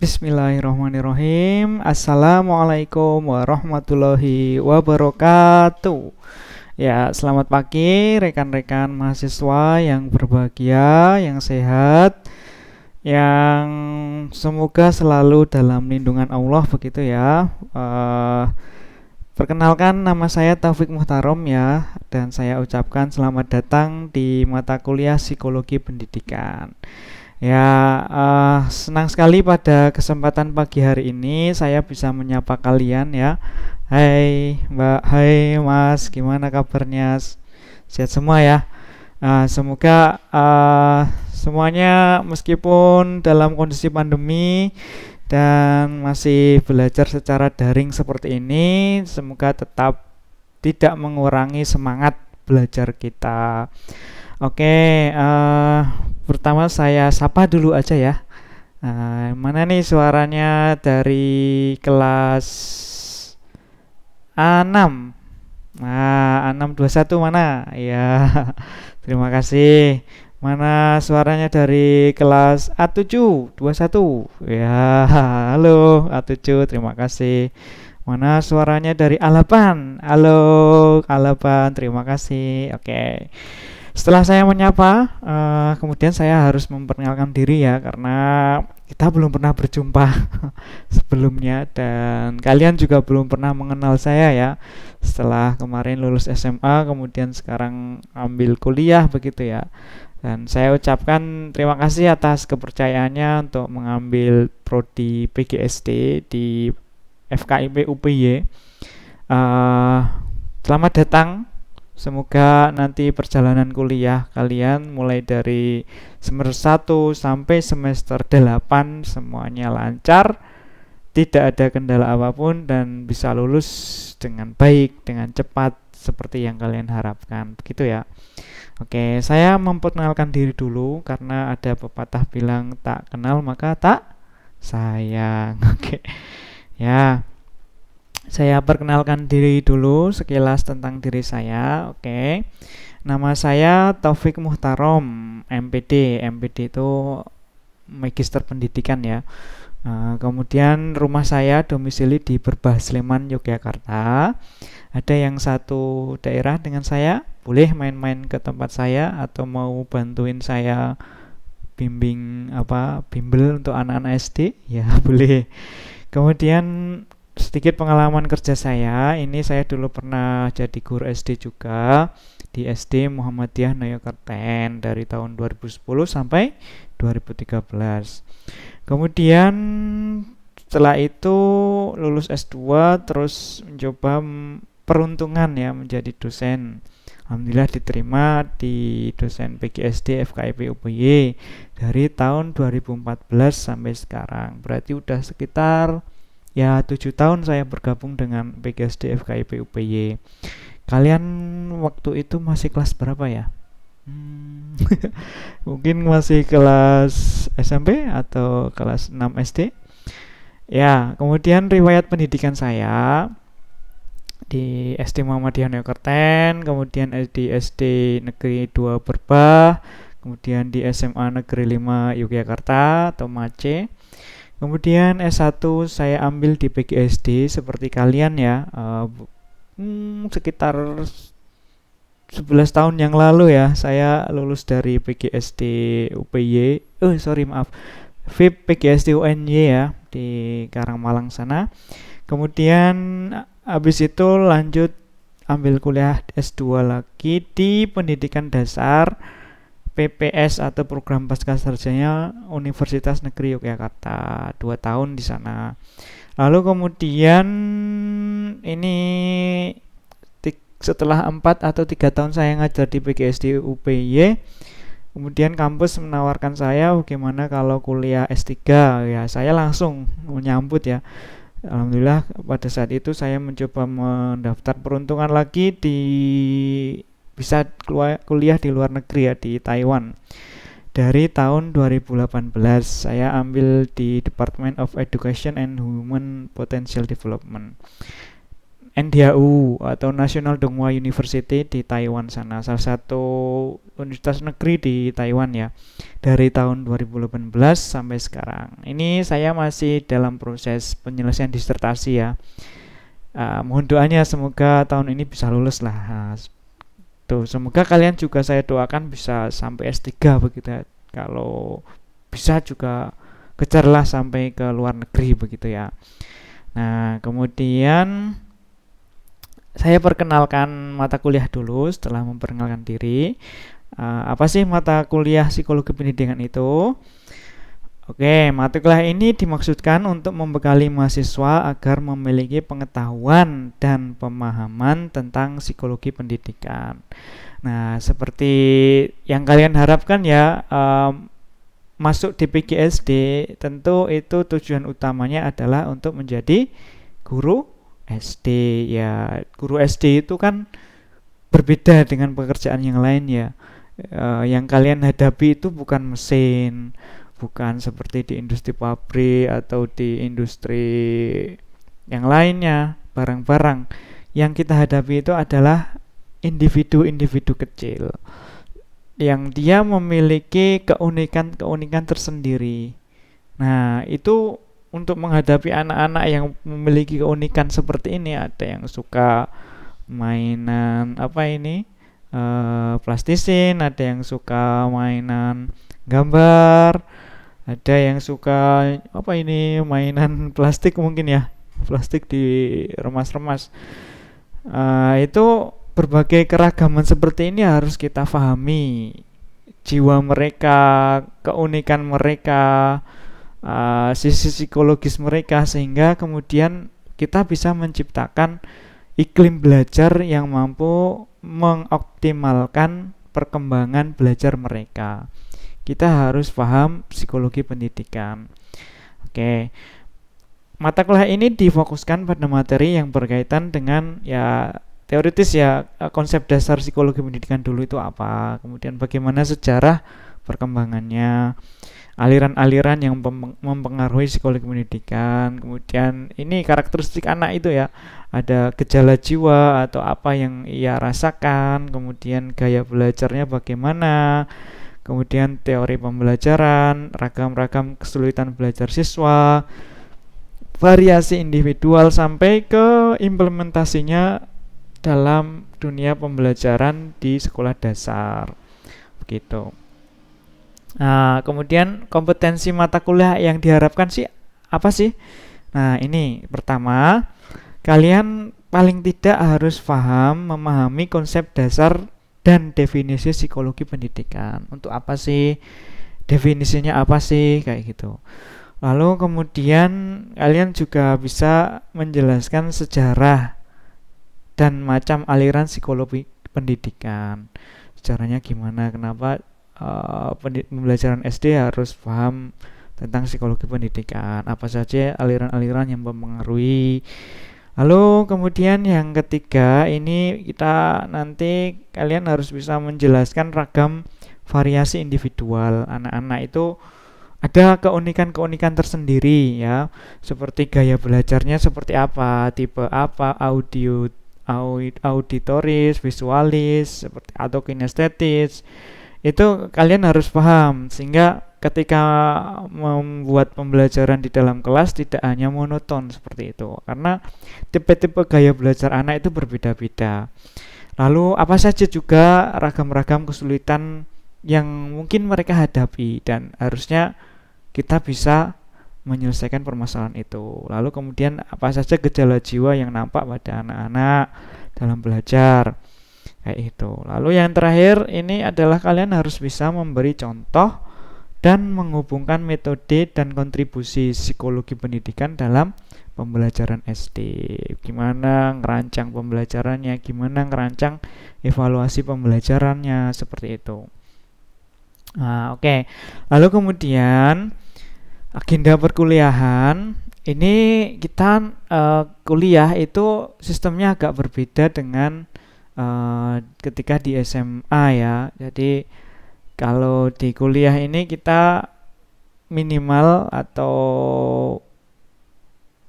Bismillahirrahmanirrahim. Assalamualaikum warahmatullahi wabarakatuh. Ya, selamat pagi rekan-rekan mahasiswa yang berbahagia, yang sehat, yang semoga selalu dalam lindungan Allah begitu ya. Perkenalkan, nama saya Taufik Muhtarom ya, dan saya ucapkan selamat datang di mata kuliah Psikologi Pendidikan. Ya, senang sekali pada kesempatan pagi hari ini saya bisa menyapa kalian ya. Hai Mbak, hai Mas, gimana kabarnya? Sehat semua ya. Semoga semuanya meskipun dalam kondisi pandemi dan masih belajar secara daring seperti ini, semoga tetap tidak mengurangi semangat belajar kita. Oke, pertama saya sapa dulu aja ya. Mana nih suaranya dari kelas A6? A621 mana? Ya, terima kasih. Mana suaranya dari kelas A721? Ya, halo A7, terima kasih. Mana suaranya dari A8? Halo A8, terima kasih. Oke. Setelah saya menyapa, kemudian saya harus memperkenalkan diri ya, karena kita belum pernah berjumpa sebelumnya dan kalian juga belum pernah mengenal saya ya. Setelah kemarin lulus SMA, kemudian sekarang ambil kuliah begitu ya. Dan saya ucapkan terima kasih atas kepercayaannya untuk mengambil prodi PGSD di FKIP UPY. Selamat datang. Semoga nanti perjalanan kuliah kalian mulai dari semester 1 sampai semester 8 semuanya lancar, tidak ada kendala apapun dan bisa lulus dengan baik, dengan cepat seperti yang kalian harapkan. Begitu ya. Oke, saya memperkenalkan diri dulu karena ada pepatah bilang tak kenal maka tak sayang. Oke. Ya. Saya perkenalkan diri dulu sekilas tentang diri saya. Oke. Nama saya Taufik Muhtarom, MPD. MPD itu Magister Pendidikan ya. Kemudian rumah saya domisili di Berbah Sleman, Yogyakarta. Ada yang satu daerah dengan saya, boleh main-main ke tempat saya atau mau bantuin saya bimbel untuk anak-anak SD, ya boleh. Kemudian sedikit pengalaman kerja saya, ini saya dulu pernah jadi guru SD juga di SD Muhammadiyah Noyokerten dari tahun 2010 sampai 2013. Kemudian setelah itu lulus S2 terus mencoba peruntungan ya menjadi dosen. Alhamdulillah diterima di dosen PGSD FKIP UPY dari tahun 2014 sampai sekarang. Berarti udah sekitar 7 tahun saya bergabung dengan PGSD FKIP UPY. Kalian waktu itu masih kelas berapa ya? Mungkin masih kelas SMP atau kelas 6 SD. Ya, kemudian riwayat pendidikan saya di SD Muhammadiyah Noyokerten, kemudian di SD Negeri 2 Berbah, kemudian di SMA Negeri 5 Yogyakarta atau MACE. Kemudian S1 saya ambil di PGSD seperti kalian ya, sekitar 11 tahun yang lalu ya saya lulus dari PGSD UPY, VIP PGSD UNY ya di Karangmalang sana. Kemudian habis itu lanjut ambil kuliah S2 lagi di Pendidikan Dasar PPS atau Program Pascasarjana Universitas Negeri Yogyakarta, 2 tahun di sana. Lalu kemudian ini setelah 4 atau 3 tahun saya ngajar di PGSD UPY, kemudian kampus menawarkan saya bagaimana kalau kuliah S3. Ya, saya langsung menyambut ya. Alhamdulillah pada saat itu saya mencoba mendaftar peruntungan lagi bisa kuliah di luar negeri ya, di Taiwan. Dari tahun 2018 saya ambil di Department of Education and Human Potential Development. NDHU atau National Donghua University di Taiwan sana, salah satu universitas negeri di Taiwan ya, dari tahun 2018 sampai sekarang. Ini saya masih dalam proses penyelesaian disertasi ya. Mohon doanya semoga tahun ini bisa lulus lah. Tuh, semoga kalian juga saya doakan bisa sampai S3 begitu ya. Kalau bisa juga kejarlah sampai ke luar negeri begitu ya. Nah, kemudian saya perkenalkan mata kuliah dulu setelah memperkenalkan diri. Apa sih mata kuliah psikologi pendidikan itu? Oke, mata kuliah ini dimaksudkan untuk membekali mahasiswa agar memiliki pengetahuan dan pemahaman tentang psikologi pendidikan. Nah, seperti yang kalian harapkan ya, masuk di PGSD tentu itu tujuan utamanya adalah untuk menjadi guru SD ya. Guru SD itu kan berbeda dengan pekerjaan yang lain ya. Yang kalian hadapi itu bukan mesin, bukan seperti di industri pabrik atau di industri yang lainnya, barang-barang. Yang kita hadapi itu adalah individu-individu kecil yang dia memiliki keunikan-keunikan tersendiri. Nah, itu untuk menghadapi anak-anak yang memiliki keunikan seperti ini, ada yang suka mainan plastisin, ada yang suka mainan gambar, ada yang suka mainan plastik mungkin ya, plastik di remas-remas. Itu berbagai keragaman seperti ini harus kita pahami jiwa mereka, keunikan mereka, sisi psikologis mereka, sehingga kemudian kita bisa menciptakan iklim belajar yang mampu mengoptimalkan perkembangan belajar mereka. Kita harus paham psikologi pendidikan. Oke. Mata kuliah ini difokuskan pada materi yang berkaitan dengan ya teoritis ya, konsep dasar psikologi pendidikan dulu itu apa, kemudian bagaimana sejarah perkembangannya, aliran-aliran yang mempengaruhi psikologi pendidikan, kemudian ini karakteristik anak itu ya, ada gejala jiwa atau apa yang ia rasakan, kemudian gaya belajarnya bagaimana, kemudian teori pembelajaran, ragam-ragam kesulitan belajar siswa, variasi individual sampai ke implementasinya dalam dunia pembelajaran di sekolah dasar begitu. Nah, kemudian kompetensi mata kuliah yang diharapkan sih apa sih? Nah, ini pertama, kalian paling tidak harus memahami konsep dasar dan definisi psikologi pendidikan. Untuk apa sih? Definisinya apa sih? Kayak gitu. Lalu kemudian kalian juga bisa menjelaskan sejarah dan macam aliran psikologi pendidikan. Sejarahnya gimana, kenapa pembelajaran SD harus paham tentang psikologi pendidikan, apa saja aliran-aliran yang mempengaruhi. Lalu kemudian yang ketiga, ini kita nanti kalian harus bisa menjelaskan ragam variasi individual. Anak-anak itu ada keunikan-keunikan tersendiri ya, seperti gaya belajarnya seperti apa, tipe apa, auditoris, visualis, seperti atau kinestetis. Itu kalian harus paham sehingga ketika membuat pembelajaran di dalam kelas tidak hanya monoton seperti itu, karena tipe-tipe gaya belajar anak itu berbeda-beda. Lalu apa saja juga ragam-ragam kesulitan yang mungkin mereka hadapi dan harusnya kita bisa menyelesaikan permasalahan itu. Lalu kemudian apa saja gejala jiwa yang nampak pada anak-anak dalam belajar, kayak itu. Lalu yang terakhir ini adalah kalian harus bisa memberi contoh dan menghubungkan metode dan kontribusi psikologi pendidikan dalam pembelajaran SD. Gimana ngerancang pembelajarannya, gimana ngerancang evaluasi pembelajarannya, seperti itu. Nah, oke. Lalu kemudian agenda perkuliahan ini kita kuliah itu sistemnya agak berbeda dengan ketika di SMA ya. Jadi kalau di kuliah ini kita minimal atau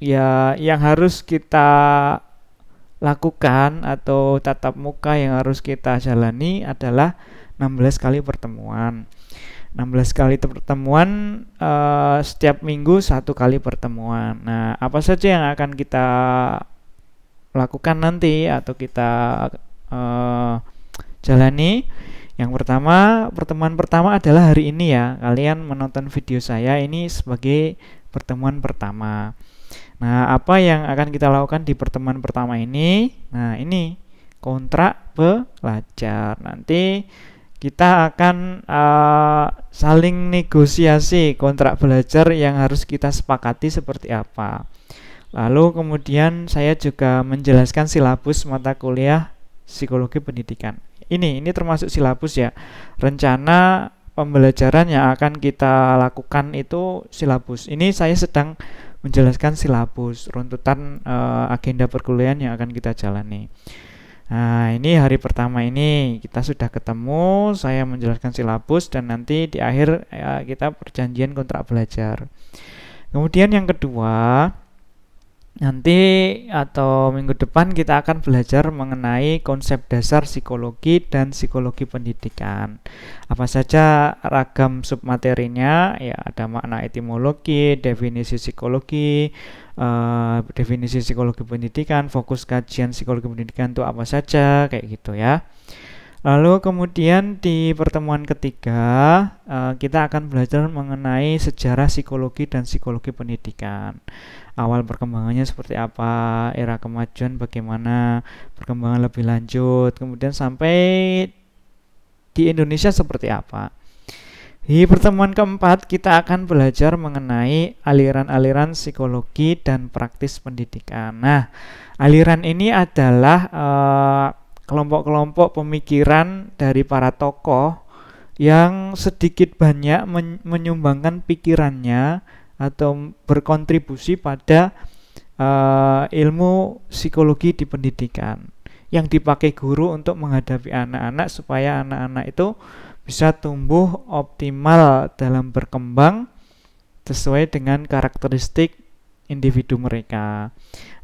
ya yang harus kita lakukan atau tatap muka yang harus kita jalani adalah 16 kali pertemuan. 16 kali pertemuan, setiap minggu 1 kali pertemuan. Nah, apa saja yang akan kita lakukan nanti atau kita jalani? Yang pertama, pertemuan pertama adalah hari ini ya. Kalian menonton video saya ini sebagai pertemuan pertama. Nah, apa yang akan kita lakukan di pertemuan pertama ini? Nah, ini kontrak belajar. Nanti kita akan saling negosiasi kontrak belajar yang harus kita sepakati seperti apa. Lalu kemudian saya juga menjelaskan silabus mata kuliah psikologi pendidikan. Ini termasuk silabus ya. Rencana pembelajaran yang akan kita lakukan itu silabus. Ini saya sedang menjelaskan silabus, runtutan agenda perkuliahan yang akan kita jalani. Nah, ini hari pertama ini kita sudah ketemu, saya menjelaskan silabus dan nanti di akhir kita perjanjian kontrak belajar. Kemudian yang kedua, nanti atau minggu depan kita akan belajar mengenai konsep dasar psikologi dan psikologi pendidikan. Apa saja ragam submaterinya? Ya, ada makna etimologi, definisi psikologi, definisi psikologi pendidikan, fokus kajian psikologi pendidikan itu apa saja, kayak gitu ya. Lalu kemudian di pertemuan ketiga kita akan belajar mengenai sejarah psikologi dan psikologi pendidikan. Awal perkembangannya seperti apa, era kemajuan bagaimana, perkembangan lebih lanjut, kemudian sampai di Indonesia seperti apa. Di pertemuan keempat kita akan belajar mengenai aliran-aliran psikologi dan praktis pendidikan. Nah, aliran ini adalah kelompok-kelompok pemikiran dari para tokoh yang sedikit banyak menyumbangkan pikirannya atau berkontribusi pada ilmu psikologi di pendidikan yang dipakai guru untuk menghadapi anak-anak supaya anak-anak itu bisa tumbuh optimal dalam berkembang sesuai dengan karakteristik individu mereka.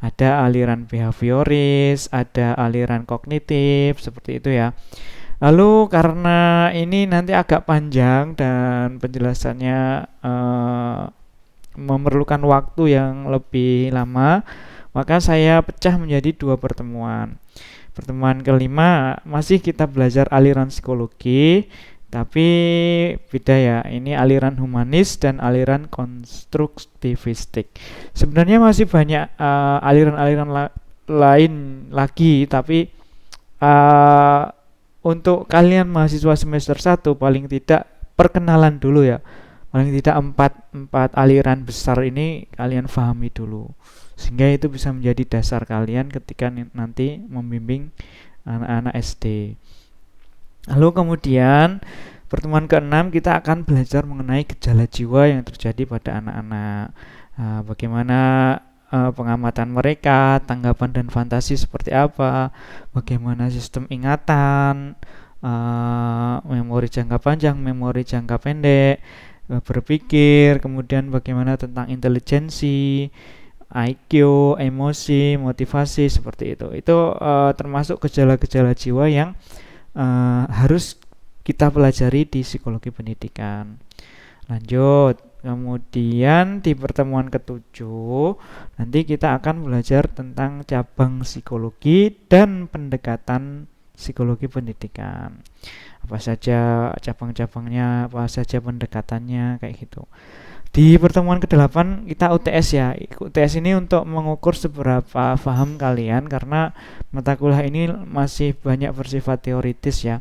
Ada aliran behavioris, ada aliran kognitif, seperti itu ya. Lalu karena ini nanti agak panjang dan penjelasannya memerlukan waktu yang lebih lama, maka saya pecah menjadi 2 pertemuan. Pertemuan kelima masih kita belajar aliran psikologi, tapi beda ya. Ini aliran humanis dan aliran konstruktivistik. Sebenarnya masih banyak aliran-aliran lain lagi, tapi untuk kalian mahasiswa semester 1 paling tidak perkenalan dulu ya. Paling tidak 4 aliran besar ini kalian pahami dulu, sehingga itu bisa menjadi dasar kalian ketika nanti membimbing anak-anak SD. Lalu kemudian pertemuan ke-6 kita akan belajar mengenai gejala jiwa yang terjadi pada anak-anak. Bagaimana pengamatan mereka, tanggapan dan fantasi seperti apa, bagaimana sistem ingatan, memori jangka panjang, memori jangka pendek, berpikir, kemudian bagaimana tentang intelijensi, IQ, emosi, motivasi, seperti itu. Itu termasuk gejala-gejala jiwa yang harus kita pelajari di psikologi pendidikan. Lanjut, kemudian di pertemuan ke-7 nanti kita akan belajar tentang cabang psikologi dan pendekatan psikologi pendidikan. Apa saja cabang-cabangnya, apa saja pendekatannya, kayak gitu. Di pertemuan ke-8 kita UTS ya. UTS ini untuk mengukur seberapa paham kalian, karena mata kuliah ini masih banyak bersifat teoritis ya.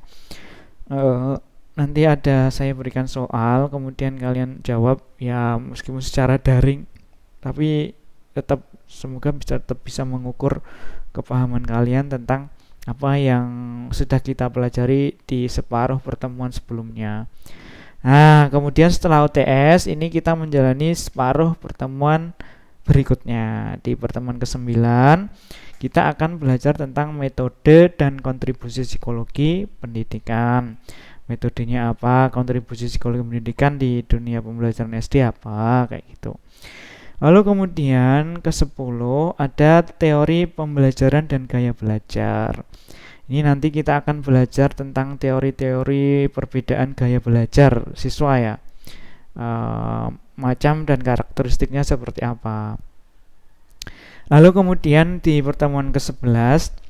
Nanti ada saya berikan soal, kemudian kalian jawab ya, meskipun secara daring, tapi tetap semoga tetap bisa mengukur kepahaman kalian tentang apa yang sudah kita pelajari di separuh pertemuan sebelumnya. Nah, kemudian setelah UTS ini kita menjalani separuh pertemuan berikutnya. Di pertemuan ke-9 kita akan belajar tentang metode dan kontribusi psikologi pendidikan. Metodenya apa, kontribusi psikologi pendidikan di dunia pembelajaran SD apa, kayak gitu. Lalu kemudian ke-10 ada teori pembelajaran dan gaya belajar. Ini nanti kita akan belajar tentang teori-teori perbedaan gaya belajar siswa ya. Macam dan karakteristiknya seperti apa. Lalu kemudian di pertemuan ke-11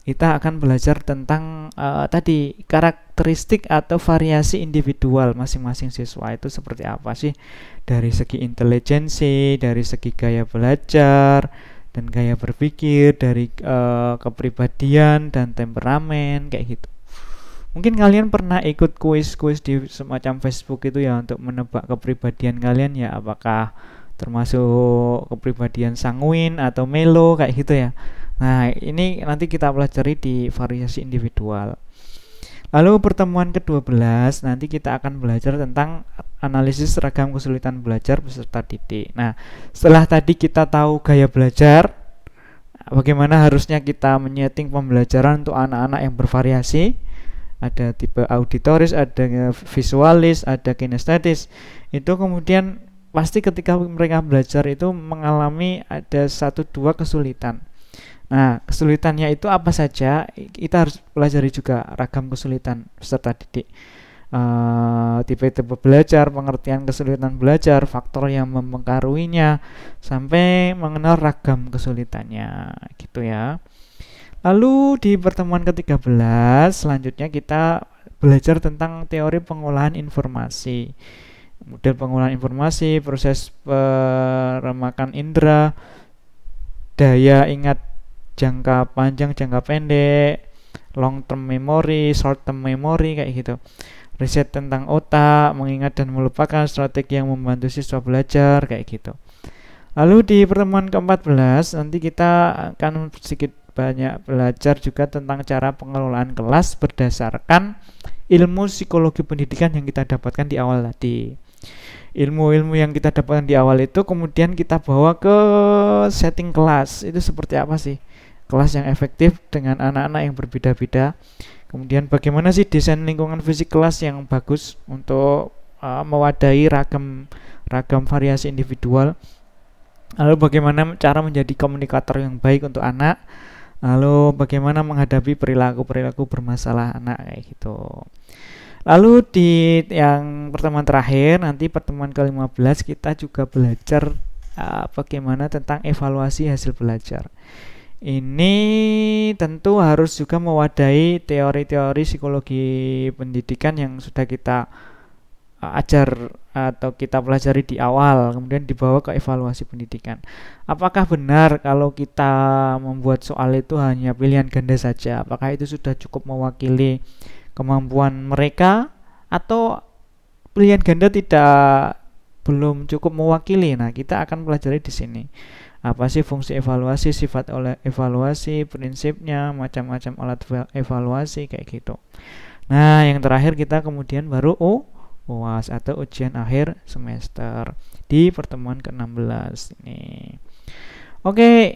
kita akan belajar tentang tadi karakteristik atau variasi individual masing-masing siswa itu seperti apa sih, dari segi intelijensi, dari segi gaya belajar dan gaya berpikir, dari kepribadian dan temperamen kayak gitu. Mungkin kalian pernah ikut kuis-kuis di semacam Facebook itu ya, untuk menebak kepribadian kalian ya, apakah termasuk kepribadian sanguin atau melo kayak gitu ya. Nah, ini nanti kita pelajari di variasi individual. Lalu pertemuan ke-12 nanti kita akan belajar tentang analisis ragam kesulitan belajar peserta didik. Nah, setelah tadi kita tahu gaya belajar, bagaimana harusnya kita menyeting pembelajaran untuk anak-anak yang bervariasi. Ada tipe auditoris, ada visualis, ada kinestetis. Itu kemudian pasti ketika mereka belajar itu mengalami ada 1-2 kesulitan. Nah, kesulitannya itu apa saja? Kita harus pelajari juga ragam kesulitan peserta didik. Tipe-tipe belajar, pengertian kesulitan belajar, faktor yang mempengaruhinya, sampai mengenal ragam kesulitannya, gitu ya. Lalu di pertemuan ke-13 selanjutnya kita belajar tentang teori pengolahan informasi. Model pengolahan informasi, proses peremakan indera, daya ingat jangka panjang, jangka pendek, long term memory, short term memory kayak gitu. Riset tentang otak, mengingat dan melupakan, strategi yang membantu siswa belajar kayak gitu. Lalu di pertemuan ke-14 nanti kita akan sedikit banyak belajar juga tentang cara pengelolaan kelas berdasarkan ilmu psikologi pendidikan yang kita dapatkan di awal tadi. Ilmu-ilmu yang kita dapatkan di awal itu kemudian kita bawa ke setting kelas. Itu seperti apa sih kelas yang efektif dengan anak-anak yang berbeda-beda. Kemudian bagaimana sih desain lingkungan fisik kelas yang bagus untuk mewadahi ragam variasi individual. Lalu bagaimana cara menjadi komunikator yang baik untuk anak. Lalu bagaimana menghadapi perilaku-perilaku bermasalah anak kayak gitu. Lalu di yang pertemuan terakhir, nanti pertemuan ke-15 kita juga belajar bagaimana tentang evaluasi hasil belajar. Ini tentu harus juga mewadahi teori-teori psikologi pendidikan yang sudah kita ajar atau kita pelajari di awal, kemudian dibawa ke evaluasi pendidikan. Apakah benar kalau kita membuat soal itu hanya pilihan ganda saja? Apakah itu sudah cukup mewakili kemampuan mereka, atau pilihan ganda belum cukup mewakili? Nah, kita akan pelajari di sini. Apa sih fungsi evaluasi, sifat oleh evaluasi, prinsipnya, macam-macam alat evaluasi kayak gitu. Nah, yang terakhir kita kemudian baru UAS atau ujian akhir semester di pertemuan ke-16 ini. Oke,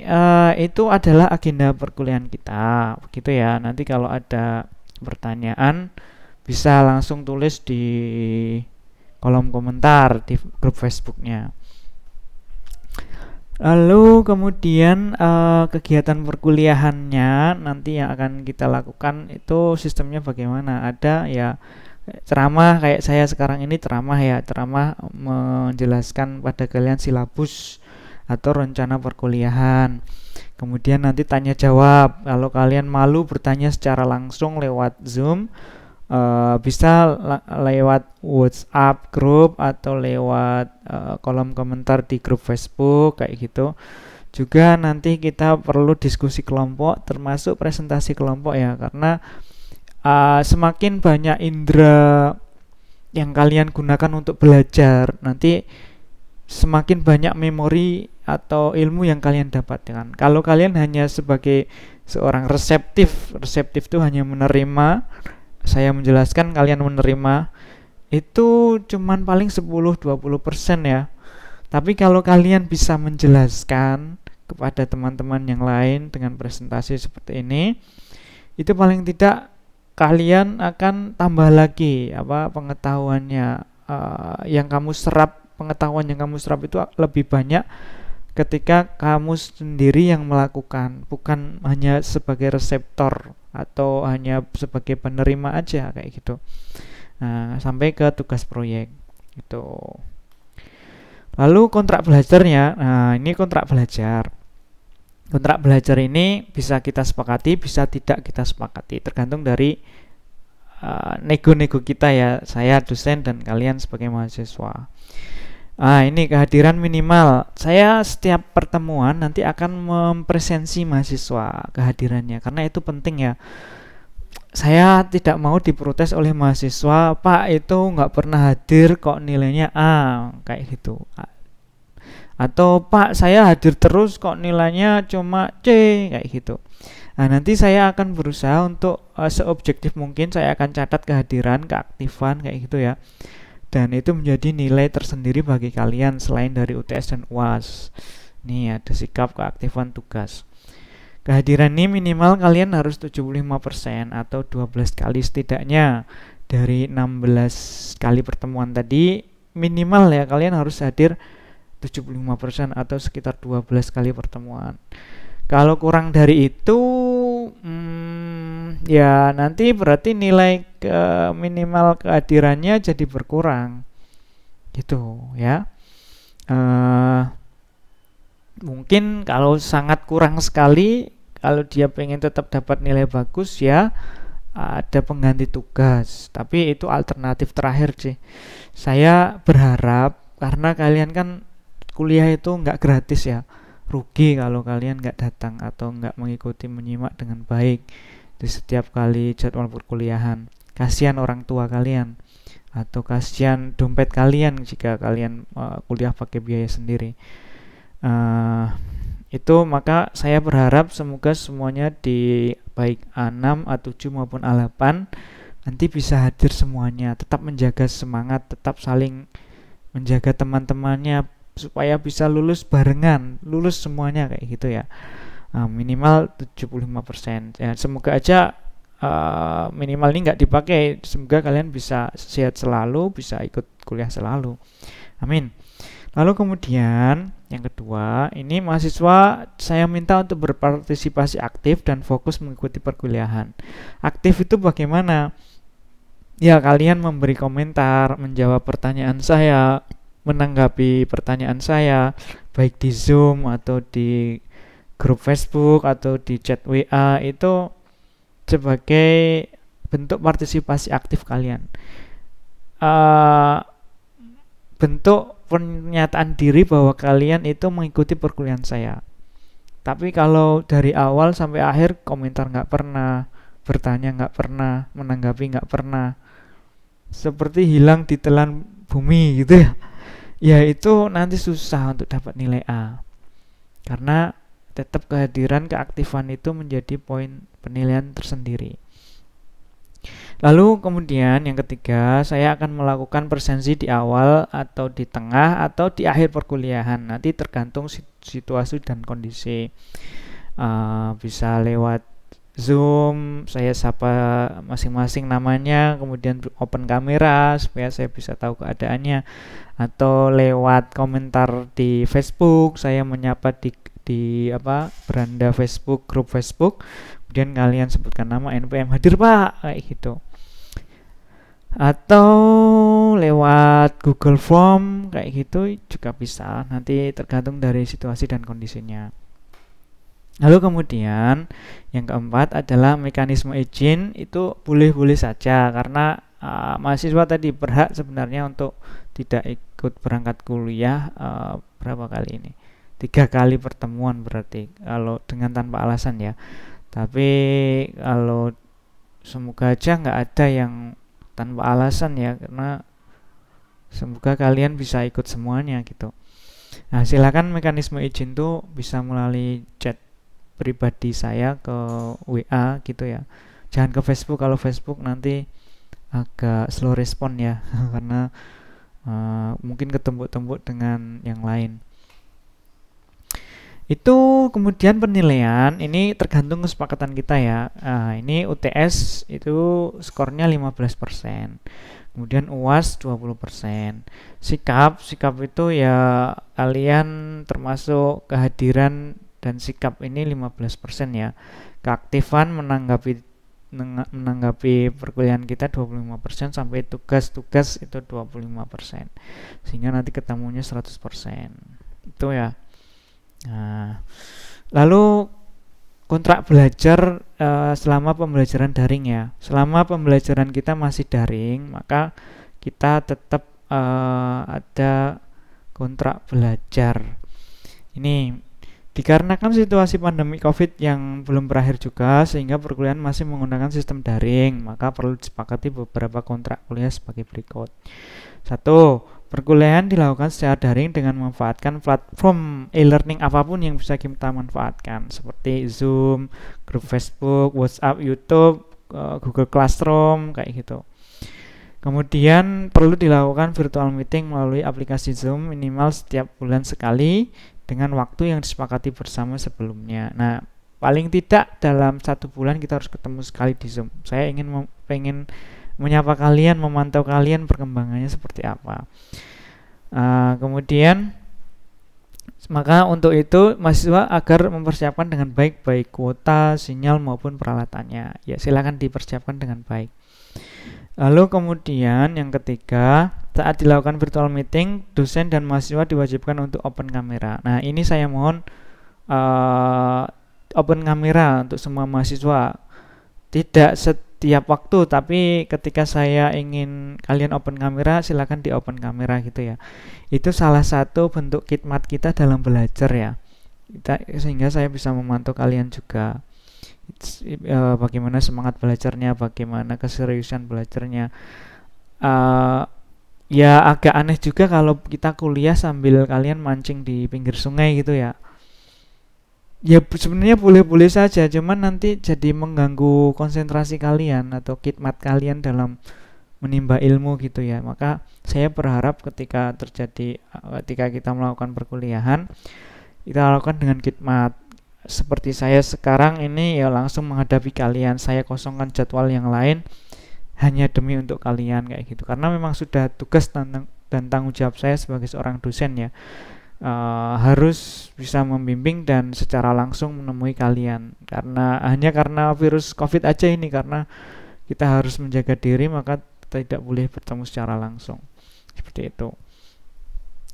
itu adalah agenda perkuliahan kita, begitu ya. Nanti kalau ada pertanyaan bisa langsung tulis di kolom komentar di grup Facebooknya. Lalu kemudian kegiatan perkuliahannya nanti yang akan kita lakukan itu sistemnya bagaimana? Ada ya ceramah, kayak saya sekarang ini ceramah menjelaskan pada kalian silabus atau rencana perkuliahan. Kemudian nanti tanya jawab. Kalau kalian malu bertanya secara langsung lewat Zoom, bisa lewat WhatsApp grup atau lewat kolom komentar di grup Facebook kayak gitu. Juga nanti kita perlu diskusi kelompok, termasuk presentasi kelompok ya, karena semakin banyak indera yang kalian gunakan untuk belajar, nanti semakin banyak memori atau ilmu yang kalian dapatkan. Kalau kalian hanya sebagai seorang reseptif itu hanya menerima, saya menjelaskan kalian menerima, itu cuman paling 10-20% ya. Tapi kalau kalian bisa menjelaskan kepada teman-teman yang lain dengan presentasi seperti ini, itu paling tidak kalian akan tambah lagi pengetahuannya yang kamu serap pengetahuan yang kamu serap itu lebih banyak ketika kamu sendiri yang melakukan, bukan hanya sebagai reseptor atau hanya sebagai penerima aja kayak gitu. Nah, sampai ke tugas proyek gitu. Lalu kontrak belajarnya, nah ini kontrak belajar. Kontrak belajar ini bisa kita sepakati, bisa tidak kita sepakati, tergantung dari nego-nego kita ya, saya dosen dan kalian sebagai mahasiswa. Ini kehadiran minimal. Saya setiap pertemuan nanti akan mempresensi mahasiswa kehadirannya karena itu penting ya. Saya tidak mau diprotes oleh mahasiswa, Pak itu nggak pernah hadir kok nilainya A, kayak gitu. Atau Pak saya hadir terus kok nilainya cuma C, kayak gitu. Nah, nanti saya akan berusaha untuk seobjektif mungkin saya akan catat kehadiran, keaktifan kayak gitu ya. Dan itu menjadi nilai tersendiri bagi kalian selain dari UTS dan UAS. Nih ada sikap, keaktifan, tugas. Kehadiran ini minimal kalian harus 75% atau 12 kali setidaknya dari 16 kali pertemuan tadi. Minimal ya kalian harus hadir 75% atau sekitar 12 kali pertemuan. Kalau kurang dari itu ya nanti berarti nilai minimal kehadirannya jadi berkurang gitu ya. Mungkin kalau sangat kurang sekali, kalau dia pengen tetap dapat nilai bagus ya ada pengganti tugas, tapi itu alternatif terakhir sih. Saya berharap karena kalian kan kuliah itu nggak gratis ya, rugi kalau kalian nggak datang atau nggak mengikuti menyimak dengan baik di setiap kali jadwal perkuliahan. Kasihan orang tua kalian atau kasihan dompet kalian jika kalian kuliah pakai biaya sendiri. Itu maka saya berharap semoga semuanya di baik A6, A7 maupun A8 nanti bisa hadir semuanya, tetap menjaga semangat, tetap saling menjaga teman-temannya supaya bisa lulus barengan, lulus semuanya kayak gitu ya. Minimal 75% ya, semoga aja minimal ini nggak dipakai, semoga kalian bisa sehat selalu, bisa ikut kuliah selalu, amin. Lalu kemudian yang kedua, ini mahasiswa saya minta untuk berpartisipasi aktif dan fokus mengikuti perkuliahan. Aktif itu bagaimana? Ya kalian memberi komentar, menjawab pertanyaan saya, menanggapi pertanyaan saya baik di Zoom atau di grup Facebook atau di chat WA, itu sebagai bentuk partisipasi aktif kalian, bentuk pernyataan diri bahwa kalian itu mengikuti perkuliahan saya. Tapi kalau dari awal sampai akhir komentar nggak pernah, bertanya nggak pernah, menanggapi nggak pernah, seperti hilang ditelan bumi gitu ya, ya itu nanti susah untuk dapat nilai A. Karena tetap kehadiran, keaktifan itu menjadi poin penilaian tersendiri. Lalu kemudian yang ketiga, saya akan melakukan presensi di awal atau di tengah atau di akhir perkuliahan. Nanti tergantung situasi dan kondisi. Bisa lewat Zoom, saya sapa masing-masing namanya, kemudian open kamera supaya saya bisa tahu keadaannya, atau lewat komentar di Facebook, saya menyapa di beranda Facebook, grup Facebook, kemudian kalian sebutkan nama, NPM hadir Pak, kayak gitu. Atau lewat Google Form kayak gitu juga bisa, nanti tergantung dari situasi dan kondisinya. Lalu kemudian yang keempat adalah mekanisme izin, itu boleh-boleh saja karena mahasiswa tadi berhak sebenarnya untuk tidak ikut berangkat kuliah berapa kali ini? 3 kali pertemuan berarti kalau dengan tanpa alasan ya. Tapi kalau semoga aja nggak ada yang tanpa alasan ya, karena semoga kalian bisa ikut semuanya gitu. Nah, silakan mekanisme izin tuh bisa melalui chat pribadi saya ke WA gitu ya. Jangan ke Facebook, kalau Facebook nanti agak slow respon ya karena mungkin ketembuk-tembuk dengan yang lain. Itu kemudian penilaian ini tergantung kesepakatan kita ya. Ini UTS itu skornya 15%. Kemudian UAS 20%. Sikap itu ya kalian termasuk kehadiran dan sikap ini 15% ya. Keaktifan menanggapi perkuliahan kita 25% sampai tugas-tugas itu 25%. Sehingga nanti ketemunya 100%. Itu ya. Nah, lalu kontrak belajar selama pembelajaran daring ya. Selama pembelajaran kita masih daring, maka kita tetap ada kontrak belajar. Ini dikarenakan situasi pandemi COVID yang belum berakhir juga, sehingga perkuliahan masih menggunakan sistem daring, maka perlu disepakati beberapa kontrak kuliah sebagai berikut. 1. Perkuliahan dilakukan secara daring dengan memanfaatkan platform e-learning apapun yang bisa kita manfaatkan, seperti Zoom, grup Facebook, WhatsApp, YouTube, Google Classroom, kayak gitu. Kemudian perlu dilakukan virtual meeting melalui aplikasi Zoom minimal setiap bulan sekali dengan waktu yang disepakati bersama sebelumnya. Nah, paling tidak dalam 1 bulan kita harus ketemu sekali di Zoom. Saya pengen menyapa kalian, memantau kalian perkembangannya seperti apa. Kemudian maka untuk itu mahasiswa agar mempersiapkan dengan baik kuota, sinyal maupun peralatannya. Ya, silakan dipersiapkan dengan baik. Lalu kemudian yang ketiga, saat dilakukan virtual meeting, dosen dan mahasiswa diwajibkan untuk open kamera. Nah, ini saya mohon open kamera untuk semua mahasiswa. Tidak setiap waktu, tapi ketika saya ingin kalian open kamera, silakan di open kamera gitu ya. Itu salah satu bentuk khidmat kita dalam belajar ya. Sehingga saya bisa memantau kalian juga. Bagaimana semangat belajarnya, bagaimana keseriusan belajarnya. Ya agak aneh juga kalau kita kuliah sambil kalian mancing di pinggir sungai gitu ya. Ya sebenarnya boleh-boleh saja, cuman nanti jadi mengganggu konsentrasi kalian atau khidmat kalian dalam menimba ilmu gitu ya. Maka saya berharap ketika kita melakukan perkuliahan, kita lakukan dengan khidmat. Seperti saya sekarang ini ya langsung menghadapi kalian, saya kosongkan jadwal yang lain hanya demi untuk kalian kayak gitu. Karena memang sudah tugas dan tanggung jawab saya sebagai seorang dosen ya. Harus bisa membimbing dan secara langsung menemui kalian, karena virus COVID aja ini, karena kita harus menjaga diri maka tidak boleh bertemu secara langsung seperti itu.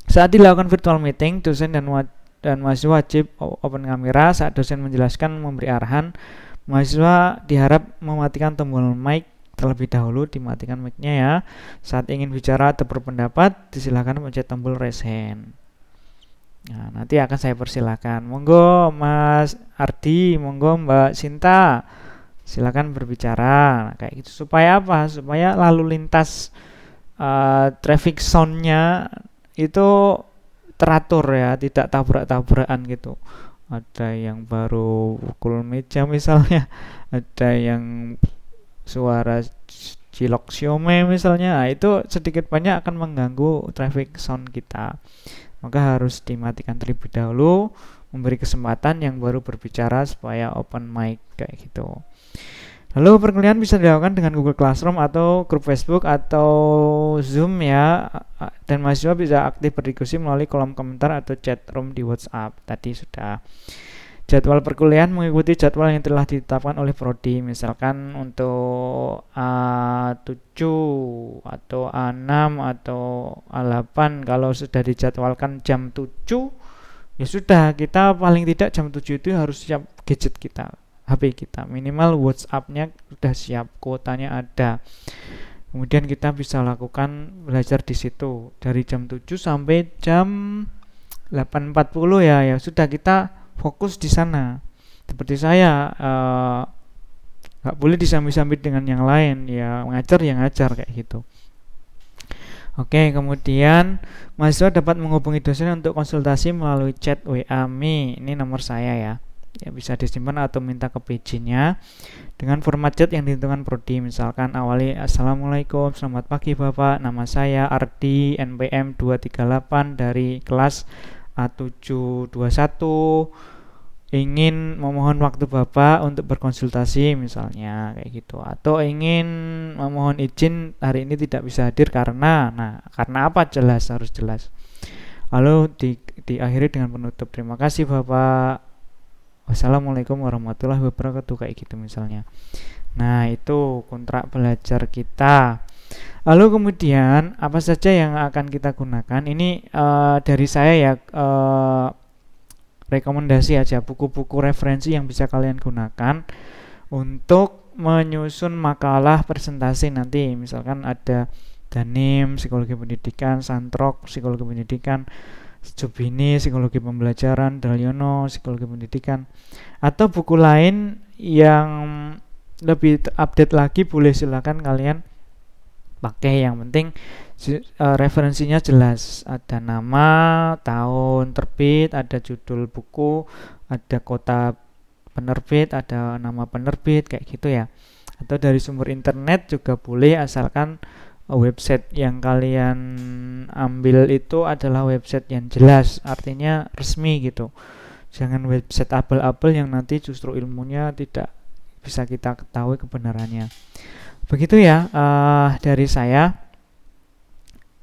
Saat dilakukan virtual meeting, dosen dan mahasiswa wajib open kamera. Saat dosen menjelaskan memberi arahan, mahasiswa diharap mematikan tombol mic terlebih dahulu, dimatikan mic-nya ya. Saat ingin bicara atau berpendapat, disilakan pencet tombol raise hand. Nah, nanti akan saya persilakan. Monggo Mas Ardi, monggo Mbak Sinta, silakan berbicara. Nah, kayak gitu supaya apa? Supaya lalu lintas traffic sound-nya itu teratur ya, tidak tabrak-tabrakan gitu. Ada yang baru pukul meja misalnya, ada yang suara cilok siomay misalnya. Nah, itu sedikit banyak akan mengganggu traffic sound kita. Maka harus dimatikan terlebih dahulu, memberi kesempatan yang baru berbicara supaya open mic kayak gitu. Lalu perkuliahan bisa dilakukan dengan Google Classroom atau grup Facebook atau Zoom ya. Dan mahasiswa bisa aktif berdiskusi melalui kolom komentar atau chat room di WhatsApp. Tadi sudah. Jadwal perkuliahan mengikuti jadwal yang telah ditetapkan oleh prodi. Misalkan untuk A7 atau A6 atau A8 kalau sudah dijadwalkan jam 7, ya sudah, kita paling tidak jam 7 itu harus siap gadget kita, HP kita, minimal WhatsApp-nya sudah siap, kuotanya ada. Kemudian kita bisa lakukan belajar di situ dari jam 7 sampai jam 8.40 ya. Ya sudah, kita fokus di sana. Seperti saya nggak boleh disambit-sambit dengan yang lain ya, ngajar kayak gitu. Oke, kemudian mahasiswa dapat menghubungi dosen untuk konsultasi melalui chat WA Me. Ini nomor saya ya. Ya bisa disimpan atau minta ke PJ-nya dengan format chat yang ditentukan prodi. Misalkan awali Assalamualaikum, selamat pagi Bapak, nama saya Ardi, NPM 238 dari kelas A721. ingin memohon waktu Bapak untuk berkonsultasi misalnya kayak gitu, atau ingin memohon izin hari ini tidak bisa hadir karena apa, harus jelas. Lalu diakhiri dengan penutup, terima kasih Bapak, wassalamualaikum warahmatullahi wabarakatuh, kayak gitu misalnya. Nah, itu kontrak belajar kita. Lalu kemudian apa saja yang akan kita gunakan? Ini dari saya ya, rekomendasi aja buku-buku referensi yang bisa kalian gunakan untuk menyusun makalah presentasi nanti. Misalkan ada Danim Psikologi Pendidikan, Santrok Psikologi Pendidikan, Jubini Psikologi Pembelajaran, Dalyono Psikologi Pendidikan, atau buku lain yang lebih update lagi boleh silakan kalian pakai. Yang penting referensinya jelas, ada nama, tahun terbit, ada judul buku, ada kota penerbit, ada nama penerbit, kayak gitu ya. Atau dari sumber internet juga boleh, asalkan website yang kalian ambil itu adalah website yang jelas, artinya resmi gitu. Jangan website abal-abal yang nanti justru ilmunya tidak bisa kita ketahui kebenarannya. Begitu ya dari saya.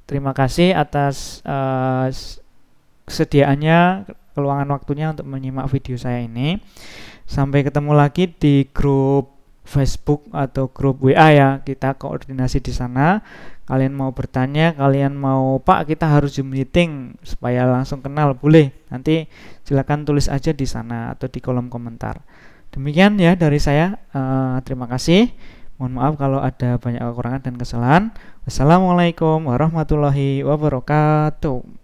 Terima kasih atas kesediaannya, keluangan waktunya untuk menyimak video saya ini. Sampai ketemu lagi di grup Facebook atau grup WA ya, kita koordinasi di sana. Kalian mau bertanya, kalian mau Pak kita harus Zoom meeting supaya langsung kenal, boleh. Nanti silakan tulis aja di sana atau di kolom komentar. Demikian ya dari saya. Terima kasih. Mohon maaf kalau ada banyak kekurangan dan kesalahan. Wassalamualaikum warahmatullahi wabarakatuh.